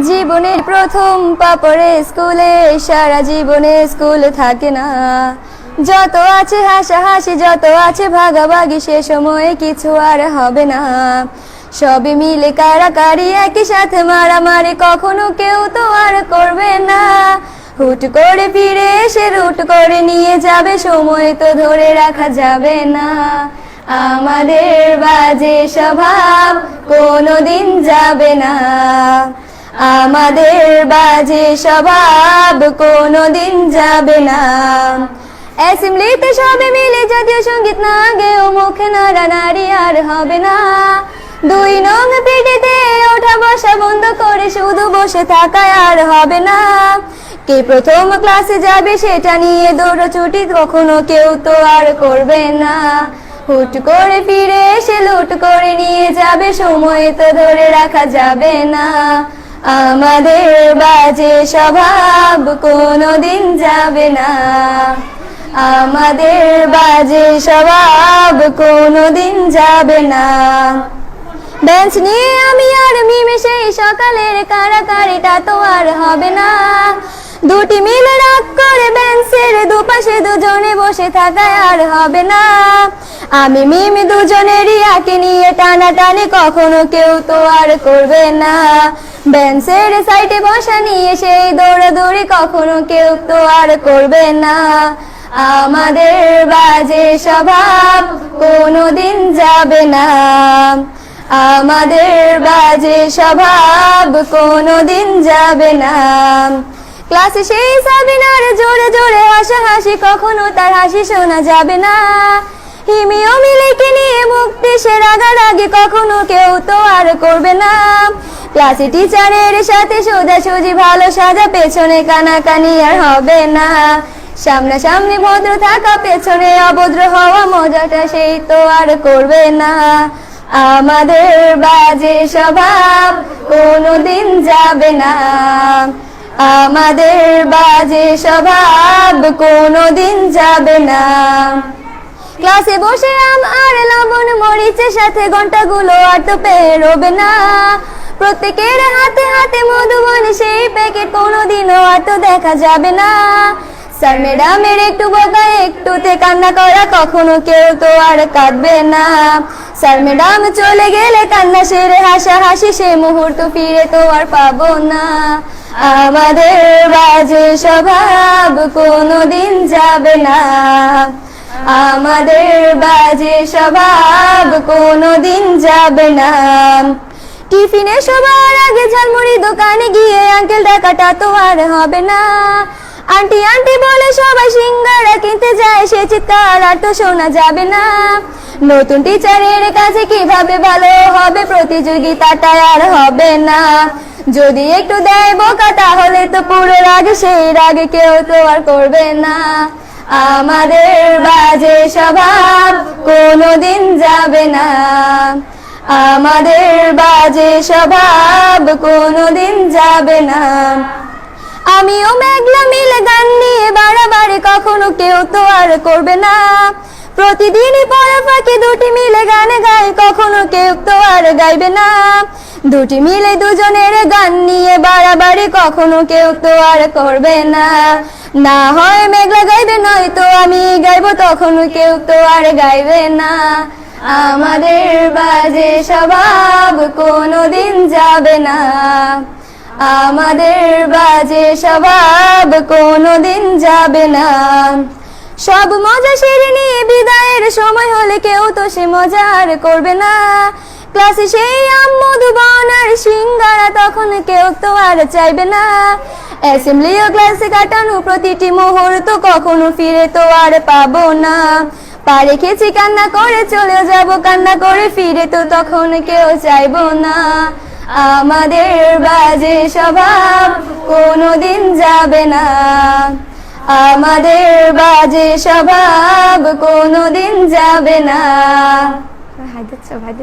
জীবনের প্রথম পা পড়ে স্কুলে, সারা জীবনে স্কুল থাকে না। যত আছে হাসাহাসি, যত আছে ভাগাভাগি, সে সময়ে কিছু আর হবে না। সবে মিলে কারাকারি, একই সাথে মারামারি, কখনো কেউ তো আর করবে না। হুট করে ফিরে এসে রুট করে নিয়ে যাবে, সময় তো ধরে রাখা যাবে না। আমাদের বাজে স্বভাব কোনোদিন যাবে না, আমাদের বাজে স্বভাব কোনোদিন যাবে না। অ্যাসেম্বলিতে সবে মিলে জাতীয় সঙ্গীত না গেয়েও মুখে নাড়ানাড়ি আর হবে না। 2 নং পিটিতে ওঠা বসা বন্ধ করে শুধু বসে থাকায় আর হবে না। কে প্রথম ক্লাসে যাবে সেটা নিয়ে দৌড়ছুটি কখনো কেউ তো আর করবে না। হুট করে ফিরে এসে লুট করে নিয়ে যাবে, সময় তো ধরে রাখা যাবে না। আমাদের বাজে স্বভাব কোনোদিন যাবে না, আমাদের বাজে স্বভাব কোনোদিন যাবে না। বেঞ্চ নিয়ে আমি আর মিমে সেই সকালের কারাকারিটা তো আর হবে না। দুটি মিলে রাগ করে বেঞ্চের দুপাশে দুজনে বসে থাকায় আর হবে না। আমি মিমি দুজনেরই আঁকে নিয়ে টানাটানি কখনো কেউ তো আর করবে না। বেঞ্চের সাইডে বসা নিয়ে সেই দৌড়াদৌড়ি কখনো কেউ তো আর করবে না। আমাদের বাজে স্বভাব কোনোদিন যাবে না, আমাদের বাজে স্বভাব কোনোদিন যাবে না। ক্লাসে সেই সাবিনার জোরে জোরে হাসাহাসি, কখনো তার হাসি শোনা যাবে না। হিমিও মিলেকে নিয়ে মুক্তি সে রাগারাগি কখনো কেউ তো আর করবে না। ক্লাসে টিচারের সাথে সোজাসুজি ভালো সাজা, পেছনে কানাকানি আর হবে না। সামনাসামনি ভদ্র থাকা, পেছনে অভদ্র হওয়া, মজাটা সেই তো আর করবে না। আমাদের বাজে স্বভাব কোনোদিন যাবে না, আমাদের বাজে স্বভাব কোনোদিন যাবে না। ক্লাসে বসে আম আর লবণ মরিচের সাথে ঘন্টাগুলো আর তো পেরোবে না। প্রত্যেকের হাতে হাতে মধুবন সেই প্যাকেট কোনোদিনও আর তো দেখা যাবে না। স্যার ম্যাডামের একটু বকা একটুতে কান্না করা, কখনো কেউ তো আর কাঁদবে না। স্যার ম্যাডাম চলে গেলে কান্না সেরে হাসাহাসি, সে মুহূর্ত ফিরে তো আর পাবো না। আমাদের বাজে স্বভাব কোনোদিন যাবে না, আমাদের বাজে স্বভাব কোনোদিন যাবে না। টিফিনে সবার আগে ঝালমুড়ি দোকানে গিয়ে আঙ্কেল ডাকাটা তো আর হবে না। আন্টি আন্টি বলে সবাই সিঙ্গারা কিনতে যায়, সে চিৎকার আর তো শোনা যাবে না। নতুন টিচারের কাছে কিভাবে ভালো হবে, প্রতিযোগিতাটা আর হবে না। যদি একটু দেয় বোকা তাহলে তো পুরো রাগ, সেই রাগে কেউ তো আর করবে না। আমাদের বাজে স্বভাব কোনোদিন যাবে না, আমাদের বাজে স্বভাব কোনোদিন যাবে না। আমিও মেঘলা মিলে গান নিয়ে বাড়াবাড়ি, কখনো কেউ তো আর করবে না। প্রতিদিনই পড়া ফাঁকি দুটি মিলে গান গাই, কখনো কেউ তো আর গাইবে না। দুটি মিলে দুজনের গান নিয়ে বাড়াবাড়ি, কখনো কেউ তো আর করবে না। না হয় মেঘলা গাইবে, নয়তো আমি গাইবো, তখনও কেউ তো আর গাইবে না। আমাদের বাজে স্বভাব কোনোদিন যাবে না, আমাদের বাজে স্বভাব কোনোদিন যাবে না। সব মজা সেরে নিয়ে বিদায়ের সময় হলে কেউ তো সে মজা আর করবে না। ক্লাসে সেই আম মধুবন আর সিঙ্গারা, তখন কেউ তো আর চাইবে না। অ্যাসেম্বলি ও ক্লাসে কাটানো প্রতিটি মুহূর্ত কখনো ফিরে তো আর পাবো না। পা রেখেছি কান্না করে চলে যাব, কান্না করে ফিরে তো তখন কেউ চাইবো না। আমাদের বাজে স্বভাব কোনোদিন যাবে না, আমাদের বাজে স্বভাব কোনোদিন যাবে না। ভাই দিচ্ছ ভাই